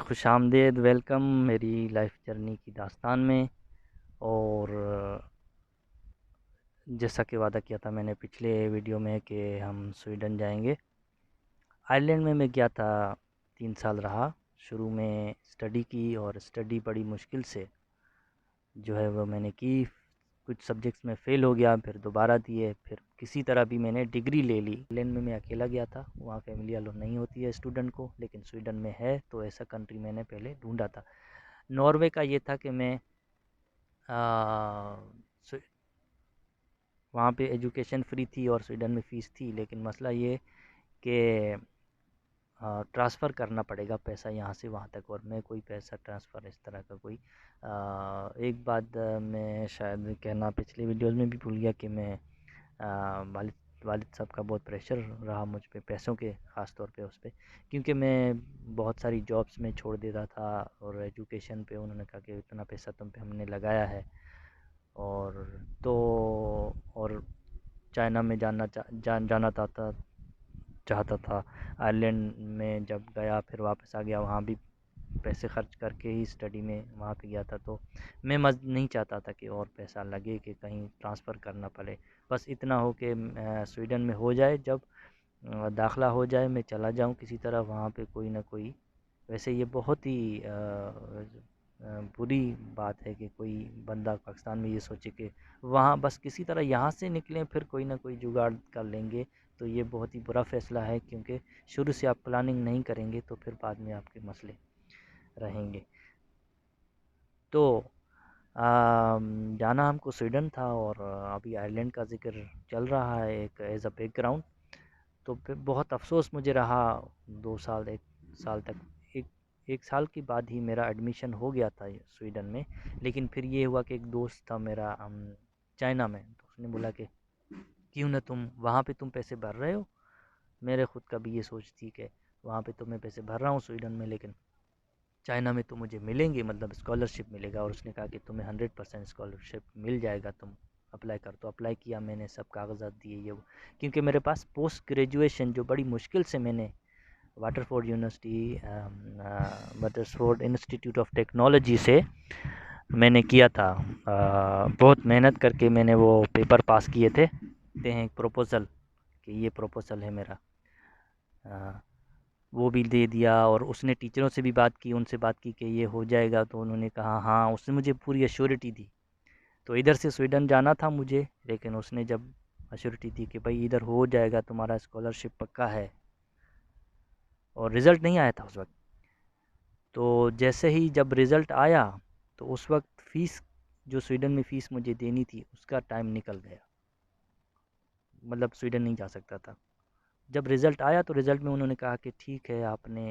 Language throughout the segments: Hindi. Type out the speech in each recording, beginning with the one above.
खुशामदीद, वेलकम मेरी लाइफ जर्नी की दास्तान में। और जैसा कि वादा किया था मैंने पिछले वीडियो में कि हम स्वीडन जाएंगे। आयरलैंड में मैं गया था, 3 साल रहा। शुरू में स्टडी की और स्टडी बड़ी मुश्किल से जो है वो मैंने की। कुछ सब्जेक्ट्स में फ़ेल हो गया, फिर दोबारा दिए, फिर किसी तरह भी मैंने डिग्री ले ली। आयरलैंड में मैं अकेला गया था, वहाँ फैमिली अलाउ नहीं होती है स्टूडेंट को, लेकिन स्वीडन में है, तो ऐसा कंट्री मैंने पहले ढूंढा था। नॉर्वे का ये था कि मैं आ, स्वी- वहाँ पे एजुकेशन फ्री थी और स्वीडन में फ़ीस थी, लेकिन मसला ये कि ट्रांसफ़र करना पड़ेगा पैसा यहाँ से वहाँ तक, और मैं कोई पैसा ट्रांसफ़र इस तरह का कोई एक बात मैं शायद कहना पिछले वीडियोज़ में भी भूल गया कि मैं वालिद वालिद साहब का बहुत प्रेशर रहा मुझ पे पैसों के, ख़ास तौर पे उस पे, क्योंकि मैं बहुत सारी जॉब्स में छोड़ देता था। और एजुकेशन पे उन्होंने कहा कि इतना पैसा तुम पे हमने लगाया है। और तो और चाइना में जाना चाहता था। आयरलैंड में जब गया फिर वापस आ गया, वहाँ भी पैसे खर्च करके ही स्टडी में वहाँ पे गया था। तो मैं नहीं चाहता था कि और पैसा लगे कि कहीं ट्रांसफ़र करना पड़े। बस इतना हो कि स्वीडन में हो जाए, जब दाखिला हो जाए मैं चला जाऊँ किसी तरह वहाँ पे कोई ना कोई। वैसे ये बहुत ही बुरी बात है कि कोई बंदा पाकिस्तान में ये सोचे कि वहाँ बस किसी तरह यहाँ से निकलें, फिर कोई ना कोई जुगाड़ कर लेंगे। तो ये बहुत ही बुरा फ़ैसला है, क्योंकि शुरू से आप प्लानिंग नहीं करेंगे तो फिर बाद में आपके मसले रहेंगे। तो जाना हमको स्वीडन था, और अभी आयरलैंड का ज़िक्र चल रहा है एक एज़ अ बैकग्राउंड। तो फिर बहुत अफ़सोस मुझे रहा 2 साल 1 साल तक। एक 1 साल के बाद ही मेरा एडमिशन हो गया था स्वीडन में। लेकिन फिर ये हुआ कि एक दोस्त था मेरा चाइना में, तो उसने बोला कि क्यों ना तुम वहाँ पे तुम पैसे भर रहे हो। मेरे खुद का भी ये सोच थी कि वहाँ पे तो मैं पैसे भर रहा हूँ स्वीडन में, लेकिन चाइना में तो मुझे मिलेंगे, मतलब स्कॉलरशिप मिलेगा। और उसने कहा कि तुम्हें 100% स्कॉलरशिप मिल जाएगा, तुम अप्लाई कर। तो अप्लाई किया मैंने, सब कागजात दिए ये वो, क्योंकि मेरे पास पोस्ट ग्रेजुएशन जो बड़ी मुश्किल से मैंने Waterford university Waterford institute of technology से मैंने किया था। बहुत मेहनत करके मैंने वो पेपर पास किए थे। ते हैं एक प्रपोज़ल कि ये प्रपोज़ल है मेरा, अ, वो भी दे दिया। और उसने टीचरों से भी बात की, उनसे बात की कि ये हो जाएगा, तो उन्होंने कहा हाँ। उसने मुझे पूरी अश्योरिटी दी। तो इधर से स्वीडन जाना था मुझे, लेकिन उसने जब अश्योरिटी दी कि भाई इधर हो जाएगा, तुम्हारा स्कॉलरशिप पक्का है, और रिज़ल्ट नहीं आया था उस वक्त। तो जैसे ही जब रिज़ल्ट आया, तो उस वक्त फ़ीस, जो स्वीडन में फ़ीस मुझे देनी थी, उसका टाइम निकल गया। मतलब स्वीडन नहीं जा सकता था। जब रिज़ल्ट आया तो रिज़ल्ट में उन्होंने कहा कि ठीक है, आपने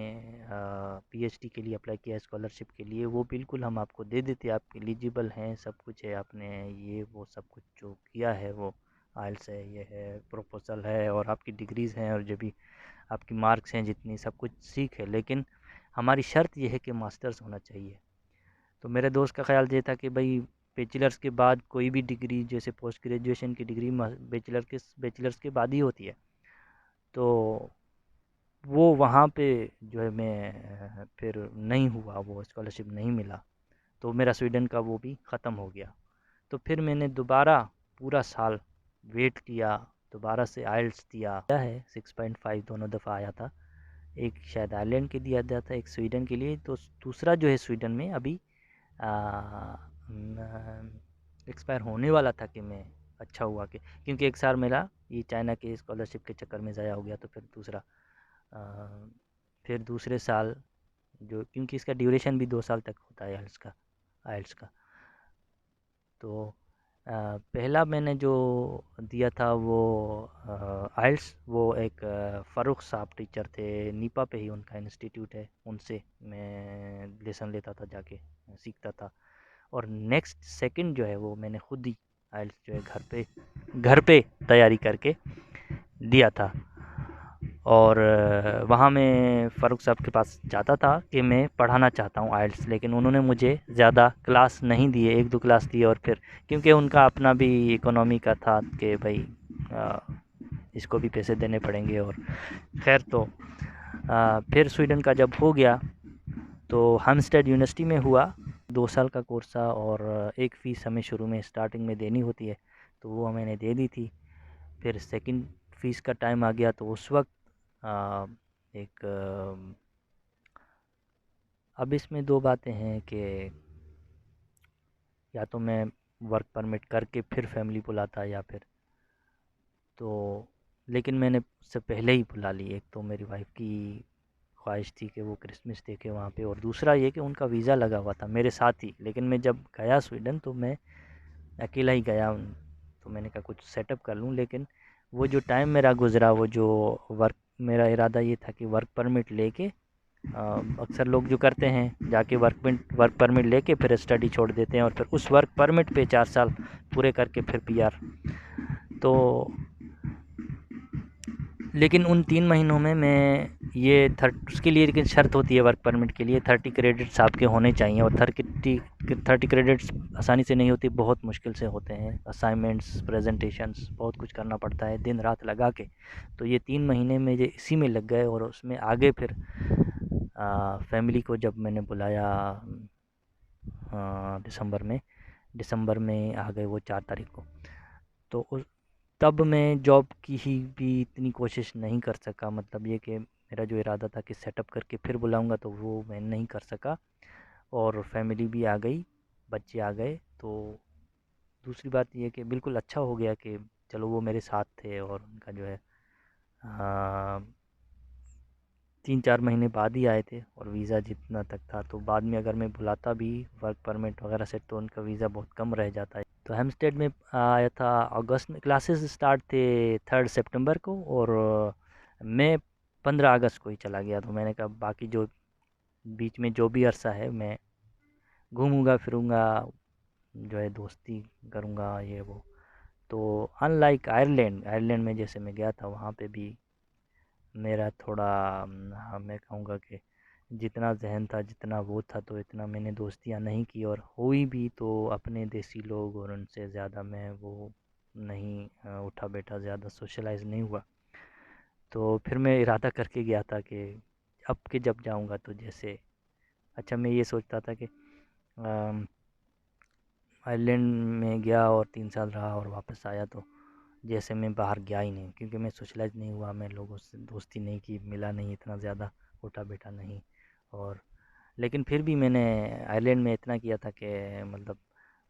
पीएचडी के लिए अप्लाई किया है, स्कॉलरशिप के लिए, वो बिल्कुल हम आपको दे देते, आप एलिजिबल हैं, सब कुछ है, आपने ये वो सब कुछ जो किया है वो आइल्स है, ये है, प्रपोज़ल है, और आपकी डिग्रीज़ हैं, और जो भी आपकी मार्क्स हैं जितनी, सब कुछ ठीक है, लेकिन हमारी शर्त ये है कि मास्टर्स होना चाहिए। तो मेरे दोस्त का ख़्याल ये था कि भाई बैचलर्स के बाद कोई भी डिग्री, जैसे पोस्ट ग्रेजुएशन की डिग्री बैचलर्स के बाद ही होती है। तो वो वहाँ पे जो है मैं फिर नहीं हुआ, वो स्कॉलरशिप नहीं मिला। तो मेरा स्वीडन का वो भी ख़त्म हो गया। तो फिर मैंने दोबारा पूरा साल वेट किया, दोबारा से आइल्स दिया है। 6.5 दोनों दफ़ा आया था। एक शायद आयरलैंड के दिया गया था, एक स्वीडन के लिए। तो दूसरा जो है स्वीडन में अभी एक्सपायर होने वाला था कि मैं, अच्छा हुआ कि, क्योंकि एक साल मेरा ये चाइना के स्कॉलरशिप के चक्कर में ज़ाया हो गया। तो फिर अ, फिर दूसरे साल, जो क्योंकि इसका ड्यूरेशन भी 2 साल तक होता है आइल्स का। तो पहला मैंने जो दिया था वो आइल्स, वो एक फ़ारूक साहब टीचर थे, नीपा पे ही उनका इंस्टीट्यूट है, उनसे मैं लेसन लेता था जाके, सीखता था। और नेक्स्ट सेकंड जो है वो मैंने खुद ही आइल्स जो है घर पे तैयारी करके दिया था। और वहाँ मैं फ़ारूक साहब के पास जाता था कि मैं पढ़ाना चाहता हूँ आइल्स, लेकिन उन्होंने मुझे ज़्यादा क्लास नहीं दिए, 1-2 क्लास दिए। और फिर क्योंकि उनका अपना भी इकोनॉमी का था कि भाई अ, इसको भी पैसे देने पड़ेंगे। और ख़ैर, तो फिर स्वीडन का जब हो गया, तो हेम्पस्टेड यूनिवर्सिटी में हुआ। 2 साल का कोर्स था और एक फ़ीस हमें शुरू में स्टार्टिंग में देनी होती है, तो वो मैंने दे दी थी। फिर सेकंड फ़ीस का टाइम आ गया तो उस वक़्त अ, एक अब इसमें 2 बातें हैं कि या तो मैं वर्क परमिट करके फिर फैमिली बुलाता या फिर तो लेकिन मैंने उससे पहले ही बुला ली। एक तो मेरी वाइफ़ की ख्वाहिश थी कि वो क्रिसमस देखे वहाँ पे, और दूसरा ये कि उनका वीज़ा लगा हुआ था मेरे साथ ही। लेकिन मैं जब गया स्वीडन तो मैं अकेला ही गया। तो मैंने कहा कुछ सेटअप कर लूँ, लेकिन वो जो टाइम मेरा गुज़रा, वो जो वर्क मेरा इरादा ये था कि वर्क परमिट लेके अक्सर लोग जो करते हैं जाके वर्क परमिट लेके फिर स्टडी छोड़ देते हैं और फिर उस वर्क परमिट पे 4 साल पूरे करके फिर पीआर। तो लेकिन उन 3 महीनों में मैं ये उसके लिए लेकिन शर्त होती है वर्क परमिट के लिए 30 क्रेडिट्स आपके होने चाहिए, और 30 क्रेडिट्स आसानी से नहीं होती, बहुत मुश्किल से होते हैं। असाइनमेंट्स, प्रेजेंटेशंस, बहुत कुछ करना पड़ता है दिन रात लगा के। तो ये 3 महीने मेरे इसी में लग गए, और उसमें आगे फिर फैमिली को जब मैंने बुलाया दिसंबर में आ गए वो 4 तारीख को। तो तब मैं जॉब की ही भी इतनी कोशिश नहीं कर सका, मतलब ये कि मेरा जो इरादा था कि सेटअप करके फिर बुलाऊंगा तो वो मैं नहीं कर सका। और फैमिली भी आ गई, बच्चे आ गए। तो दूसरी बात ये कि बिल्कुल अच्छा हो गया कि चलो वो मेरे साथ थे, और उनका जो है 3-4 महीने बाद ही आए थे, और वीज़ा जितना तक था तो बाद में अगर मैं बुलाता भी वर्क परमिट वगैरह से तो उनका वीज़ा बहुत कम रह जाता है। तो हेम्पस्टेड में आया था अगस्त में। क्लासेस स्टार्ट थे 3 सितंबर को, और मैं 15 अगस्त को ही चला गया। तो मैंने कहा बाकी जो बीच में जो भी अरसा है मैं घूमूंगा फिरूंगा, जो है दोस्ती करूंगा ये वो। तो अनलाइक आयरलैंड आयरलैंड में जैसे मैं गया था वहाँ पे भी मेरा थोड़ा हाँ, मैं कहूँगा कि जितना ज़हन था जितना वो था, तो इतना मैंने दोस्तियाँ नहीं की, और हुई भी तो अपने देसी लोग, और उनसे ज़्यादा मैं वो नहीं उठा बैठा, ज़्यादा सोशलाइज़ नहीं हुआ। तो फिर मैं इरादा करके गया था कि अब के जब जाऊँगा तो जैसे अच्छा मैं ये सोचता था कि आयरलैंड में गया और 3 साल रहा और वापस आया तो जैसे मैं बाहर गया ही नहीं, क्योंकि मैं सोशलाइज़ नहीं हुआ, मैं लोगों से दोस्ती नहीं की, मिला नहीं इतना ज़्यादा, उठा बैठा नहीं। और लेकिन फिर भी मैंने आयरलैंड में इतना किया था कि मतलब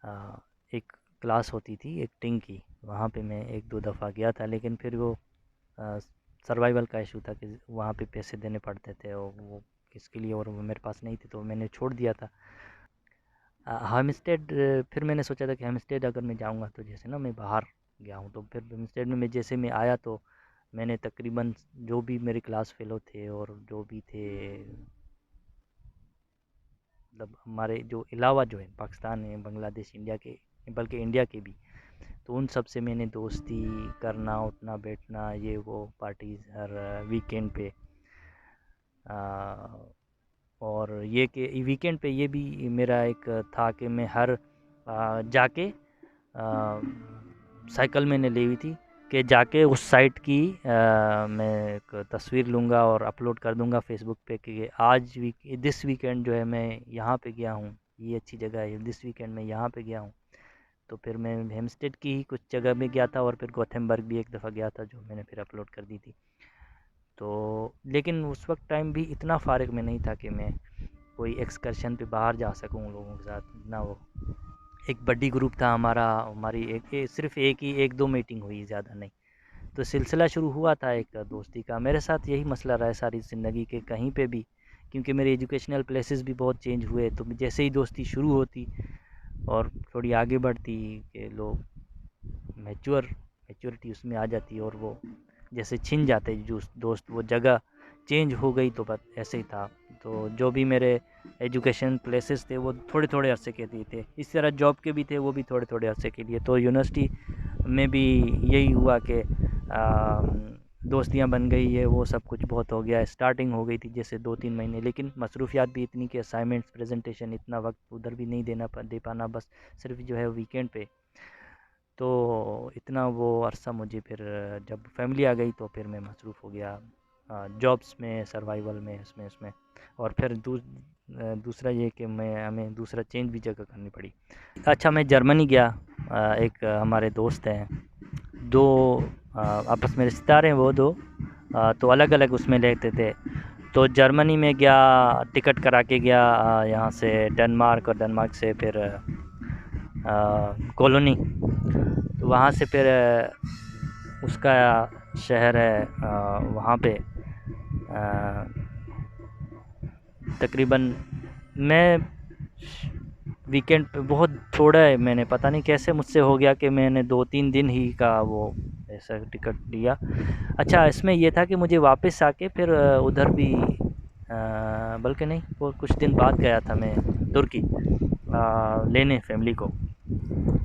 अ, एक क्लास होती थी एक्टिंग की, वहाँ पे मैं 1-2 दफ़ा गया था। लेकिन फिर वो सर्वाइवल का इशू था कि वहाँ पे पैसे देने पड़ते थे, और वो किसके लिए, और वो मेरे पास नहीं थे तो मैंने छोड़ दिया था। हेम्पस्टेड फिर मैंने सोचा था कि हेम्पस्टेड अगर मैं जाऊँगा तो जैसे ना मैं बाहर गया हूँ, तो फिर हेम्पस्टेड में मैं जैसे मैं आया तो मैंने तकरीबन जो भी मेरे क्लास फेलो थे और जो भी थे, मतलब हमारे जो अलावा जो है पाकिस्तान है, बांग्लादेश, इंडिया के, बल्कि इंडिया के भी, तो उन सब से मैंने दोस्ती करना, उठना बैठना, ये वो पार्टीज़ हर वीकेंड पे। आ, और ये कि वीकेंड पे ये भी मेरा एक था कि मैं हर जाके साइकिल मैंने ली हुई थी कि जाके उस साइट की मैं एक तस्वीर लूँगा और अपलोड कर दूँगा फेसबुक पे कि आज दिस वीकेंड जो है मैं यहाँ पे गया हूँ, ये अच्छी जगह है, दिस वीकेंड मैं यहाँ पे गया हूँ। तो फिर मैं हेम्पस्टेड की ही कुछ जगह में गया था, और फिर गोथेमबर्ग भी एक दफ़ा गया था जो मैंने फिर अपलोड कर दी थी। तो लेकिन उस वक्त टाइम भी इतना फ़ारिग में नहीं था कि मैं कोई एक्सकर्शन पे बाहर जा सकूँ लोगों के साथ ना। वो एक बड्डी ग्रुप था हमारा, हमारी सिर्फ एक दो मीटिंग हुई, ज़्यादा नहीं। तो सिलसिला शुरू हुआ था एक दोस्ती का। मेरे साथ यही मसला रहा है सारी ज़िंदगी के कहीं पे भी, क्योंकि मेरे एजुकेशनल प्लेसेस भी बहुत चेंज हुए, तो जैसे ही दोस्ती शुरू होती और थोड़ी आगे बढ़ती कि लोग मैच्योरिटी उसमें आ जाती, और वो जैसे छिन जाते जो दोस्त, वो जगह चेंज हो गई तो बस ऐसे ही था। तो जो भी मेरे एजुकेशन प्लेसेस थे वो थोड़े थोड़े अरसे के लिए थे, इस तरह जॉब के भी थे वो भी थोड़े थोड़े अरसे के लिए। तो यूनिवर्सिटी में भी यही हुआ कि दोस्तियां बन गई है, वो सब कुछ बहुत हो गया। स्टार्टिंग हो गई थी जैसे 2-3 महीने, लेकिन मसरूफियात भी इतनी कि असाइनमेंट्स, प्रेजेंटेशन, इतना वक्त उधर भी नहीं दे पाना, बस सिर्फ जो है वीकेंड पे। तो इतना वो अरसा मुझे फिर जब फैमिली आ गई तो फिर मैं मसरूफ़ हो गया जॉब्स में, सर्वाइवल में, इसमें इसमें। और फिर दूसरा ये कि हमें दूसरा चेंज भी जगह करनी पड़ी। अच्छा, मैं जर्मनी गया। एक हमारे दोस्त हैं, दो आपस में रिश्तेदार हैं वो दो, तो अलग अलग उसमें रहते थे। तो जर्मनी में गया, टिकट करा के गया यहाँ से डेनमार्क, और डेनमार्क से फिर कॉलोनी। तो वहाँ से फिर उसका शहर है वहाँ पे तकरीबन मैं वीकेंड पे बहुत थोड़ा है, मैंने पता नहीं कैसे मुझसे हो गया कि मैंने 2-3 दिन ही का वो ऐसा टिकट लिया। अच्छा, इसमें ये था कि मुझे वापस आके फिर उधर भी बल्कि नहीं, वो कुछ दिन बाद गया था मैं तुर्की लेने फैमिली को,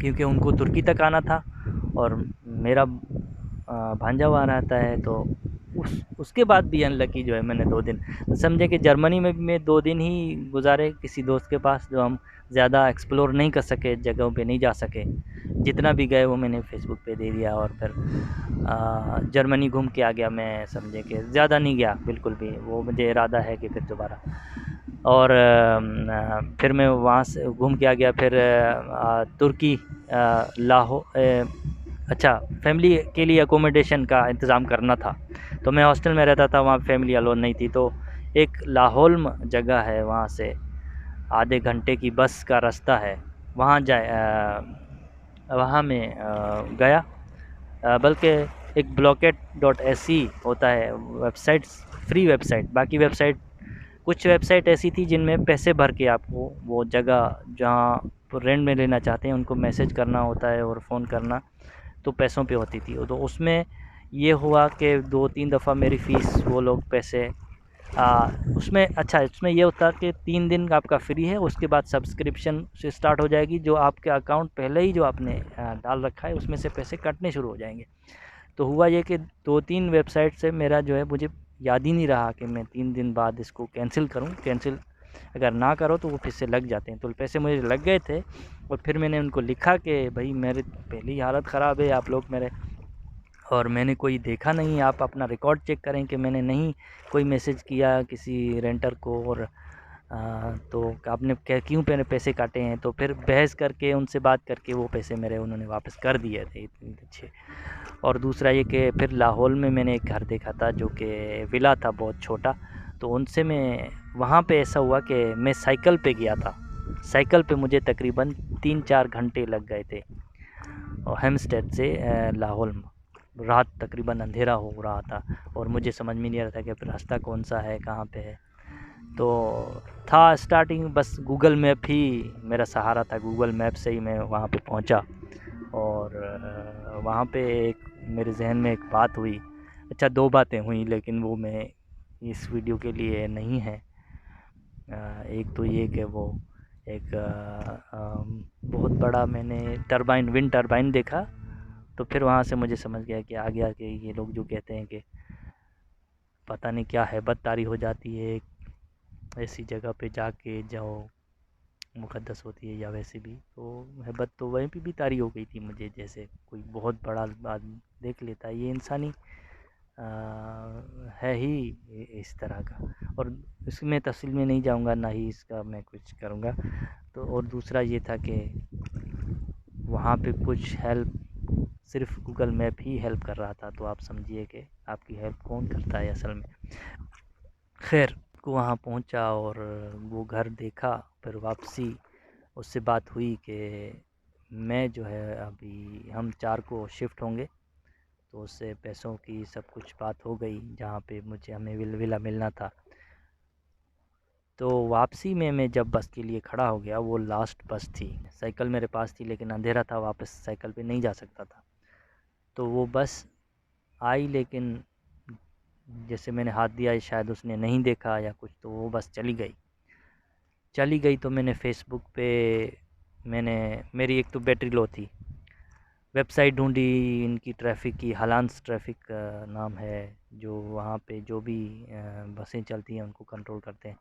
क्योंकि उनको तुर्की तक आना था और मेरा भांजा वहाँ रहता है। तो उसके बाद भी अनलकी जो है मैंने 2 दिन समझे कि जर्मनी में भी मैं 2 दिन ही गुज़ारे किसी दोस्त के पास, जो हम ज़्यादा एक्सप्लोर नहीं कर सके, जगहों पे नहीं जा सके। जितना भी गए वो मैंने फ़ेसबुक पे दे दिया, और फिर जर्मनी घूम के आ गया मैं, समझे कि ज़्यादा नहीं गया बिल्कुल भी। वो मुझे इरादा है कि फिर दोबारा, और फिर मैं वहाँ से घूम के आ गया। फिर तुर्की लाहौर। अच्छा, फैमिली के लिए अकोमोडेशन का इंतज़ाम करना था, तो मैं हॉस्टल में रहता था, वहाँ फैमिली अलाउ नहीं थी। तो एक लाहौल जगह है, वहाँ से आधे घंटे की बस का रास्ता है, वहाँ वहाँ मैं गया। बल्कि एक blocket.se होता है वेबसाइट्स, फ्री वेबसाइट। बाकी वेबसाइट, कुछ वेबसाइट ऐसी थी जिनमें पैसे भर के आपको वो जगह जहाँ रेंट में लेना चाहते हैं उनको मैसेज करना होता है और फ़ोन करना, तो पैसों पे होती थी। तो उसमें ये हुआ कि 2-3 दफ़ा मेरी फ़ीस वो लोग पैसे उसमें, अच्छा इसमें ये होता कि 3 दिन आपका फ्री है, उसके बाद सब्सक्रिप्शन से स्टार्ट हो जाएगी, जो आपके अकाउंट पहले ही जो आपने डाल रखा है उसमें से पैसे कटने शुरू हो जाएंगे। तो हुआ ये कि 2-3 वेबसाइट से मेरा जो है, मुझे याद ही नहीं रहा कि मैं 3 दिन बाद इसको कैंसिल करूं। कैंसिल अगर ना करो तो वो फिर से लग जाते हैं, तो पैसे मुझे लग गए थे। और फिर मैंने उनको लिखा कि भाई मेरे पहली हालत ख़राब है, आप लोग मेरे, और मैंने कोई देखा नहीं, आप अपना रिकॉर्ड चेक करें कि मैंने नहीं कोई मैसेज किया किसी रेंटर को, और तो आपने क्यों मैंने पैसे काटे हैं। तो फिर बहस करके उनसे बात करके वो पैसे मेरे उन्होंने वापस कर दिए थे, इतने अच्छे। और दूसरा ये कि फिर लाहौल में मैंने एक घर देखा था जो कि विला था बहुत छोटा, तो उनसे मैं वहाँ पे ऐसा हुआ कि मैं साइकिल पे गया था। साइकिल पे मुझे तकरीबन 3-4 घंटे लग गए थे, और हेम्स्टेड से लाहौल में। रात तकरीबन अंधेरा हो रहा था और मुझे समझ में नहीं आ रहा था कि रास्ता कौन सा है, कहाँ पे है। तो था स्टार्टिंग, बस गूगल मैप ही मेरा सहारा था। गूगल मैप से ही मैं वहाँ पे पहुँचा, और वहाँ पे एक मेरे जहन में एक बात हुई। अच्छा, 2 बातें हुई, लेकिन वो मैं इस वीडियो के लिए नहीं है। एक तो ये कि वो एक बहुत बड़ा मैंने टरबाइन, विंड टरबाइन देखा। तो फिर वहाँ से मुझे समझ गया कि आ गया कि ये लोग जो कहते हैं कि पता नहीं क्या है, बदतारी हो जाती है एक ऐसी जगह पे जाके, जाओ मुक़द्दस होती है या वैसे भी, तो हैबत तो वहीं पे भी तारी हो गई थी मुझे, जैसे कोई बहुत बड़ा बात देख लेता है। ये इंसानी अ, है ही इस तरह का। और इसमें तफसील में नहीं जाऊंगा, ना ही इसका मैं कुछ करूंगा। तो और दूसरा ये था कि वहाँ पे कुछ हेल्प सिर्फ गूगल मैप ही हेल्प कर रहा था, तो आप समझिए कि आपकी हेल्प कौन करता है असल में। खैर, को वहाँ पहुँचा और वो घर देखा, फिर वापसी उससे बात हुई कि मैं जो है अभी हम 4 को शिफ्ट होंगे, तो उससे पैसों की सब कुछ बात हो गई, जहाँ पे मुझे हमें विला मिलना था। तो वापसी में मैं जब बस के लिए खड़ा हो गया, वो लास्ट बस थी। साइकिल मेरे पास थी लेकिन अंधेरा था, वापस साइकिल पे नहीं जा सकता था। तो वो बस आई, लेकिन जैसे मैंने हाथ दिया शायद उसने नहीं देखा या कुछ, तो वो बस चली गई। तो मैंने फ़ेसबुक पे मैंने मेरी एक तो बैटरी लो थी, वेबसाइट ढूंढी इनकी, ट्रैफ़िक की, हलांस ट्रैफ़िक नाम है, जो वहाँ पे जो भी बसें चलती हैं उनको कंट्रोल करते हैं।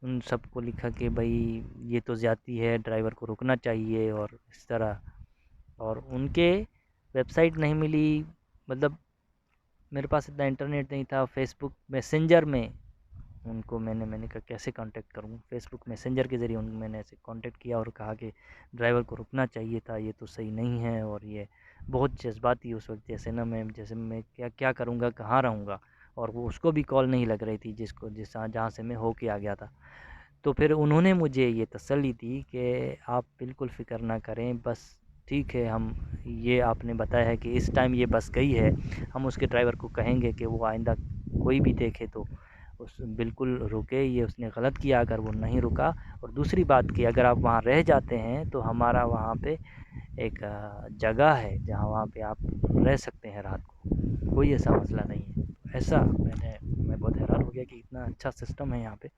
उन सबको लिखा कि भाई ये तो ज़्यादती है, ड्राइवर को रुकना चाहिए, और इस तरह। और उनके वेबसाइट नहीं मिली, मतलब मेरे पास इतना इंटरनेट नहीं था। फ़ेसबुक मैसेंजर में उनको मैंने कहा कैसे कांटेक्ट करूँ, फ़ेसबुक मैसेंजर के ज़रिए मैंने ऐसे कांटेक्ट किया और कहा कि ड्राइवर को रुकना चाहिए था, ये तो सही नहीं है। और ये बहुत जज़्बाती उस वक़्त, जैसे मैं क्या क्या करूँगा, कहाँ रहूँगा, और वो उसको भी कॉल नहीं लग रही थी जहाँ से मैं होके आ गया था। तो फिर उन्होंने मुझे ये तसल्ली दी कि आप बिल्कुल फ़िक्र ना करें, बस ठीक है, हम ये आपने बताया है कि इस टाइम ये बस गई है, हम उसके ड्राइवर को कहेंगे कि वो आइंदा कोई भी देखे तो उस बिल्कुल रुके, ये उसने गलत किया अगर वो नहीं रुका। और दूसरी बात कि अगर आप वहाँ रह जाते हैं तो हमारा वहाँ पे एक जगह है जहाँ वहाँ पे आप रह सकते हैं रात को, कोई ऐसा मसला नहीं है। ऐसा मैं बहुत हैरान हो गया कि इतना अच्छा सिस्टम है यहाँ पे।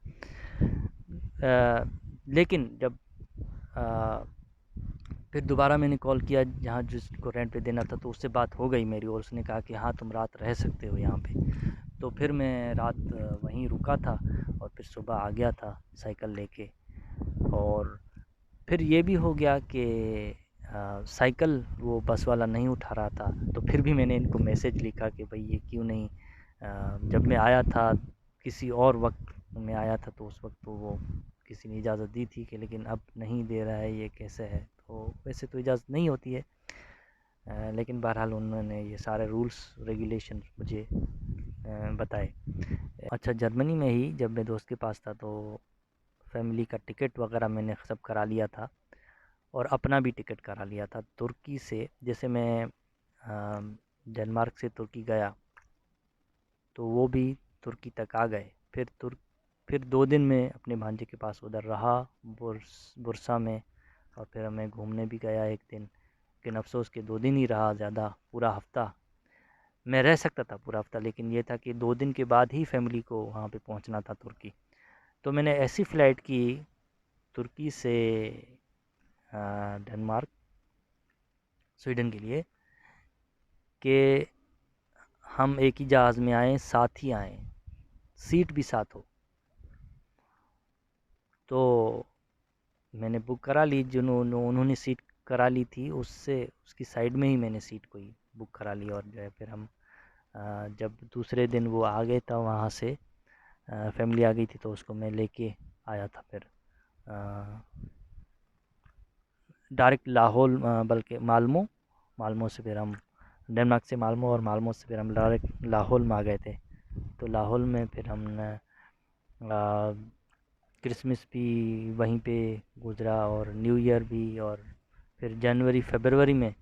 लेकिन जब अ, फिर दोबारा मैंने कॉल किया जहाँ जिसको रेंट पे देना था, तो उससे बात हो गई मेरी और उसने कहा कि हाँ, तुम रात रह सकते हो यहाँ पे। तो फिर मैं रात वहीं रुका था और फिर सुबह आ गया था साइकिल लेके। और फिर ये भी हो गया कि साइकिल वो बस वाला नहीं उठा रहा था, तो फिर भी मैंने इनको मैसेज लिखा कि भाई ये क्यों नहीं, जब मैं आया था किसी और वक्त में आया था तो उस वक्त तो वो किसी ने इजाज़त दी थी कि, लेकिन अब नहीं दे रहा है, ये कैसे है। तो वैसे तो इजाज़त नहीं होती है, लेकिन बहरहाल उन्होंने ये सारे रूल्स रेगुलेशन मुझे बताए। अच्छा, जर्मनी में ही जब मैं दोस्त के पास था तो फैमिली का टिकट वगैरह मैंने सब करा लिया था और अपना भी टिकट करा लिया था तुर्की से। जैसे मैं डेनमार्क से तुर्की गया तो वो भी तुर्की तक आ गए। फिर 2 दिन में अपने भांजे के पास उधर रहा, बुरसा में। और फिर मैं घूमने भी गया एक दिन, लेकिन अफ़सोस कि 2 दिन ही रहा, ज़्यादा पूरा हफ़्ता मैं रह सकता था पूरा हफ़्ता, लेकिन ये था कि 2 दिन के बाद ही फैमिली को वहाँ पे पहुँचना था तुर्की। तो मैंने ऐसी फ़्लाइट की तुर्की से डेनमार्क, स्वीडन के लिए, कि हम एक ही जहाज़ में आएँ, साथ ही आएँ, सीट भी साथ हो। तो मैंने बुक करा ली, उन्होंने सीट करा ली थी, उससे उसकी साइड में ही मैंने सीट कोई बुक करा ली। और जो है फिर हम जब दूसरे दिन वो आ गए था वहाँ से, फैमिली आ गई थी, तो उसको मैं लेके आया था फिर डायरेक्ट लाहौल, बल्कि माल्मो। माल्मो से फिर हम डेनमार्क से माल्मो, और माल्मो से फिर हम डायरेक्ट लाहौल में आ गए थे। तो लाहौल में फिर हमने क्रिसमस भी वहीं पे गुज़रा और न्यू ईयर भी। और फिर जनवरी फरवरी में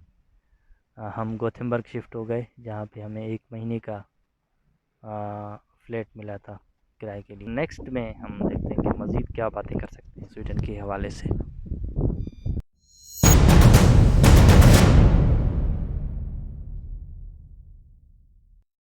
हम गोथेमबर्ग शिफ्ट हो गए, जहाँ पे हमें 1 महीने का फ्लैट मिला था किराए के लिए। नेक्स्ट में हम देखते हैं कि मज़ीद क्या बातें कर सकते हैं स्वीडन के हवाले से।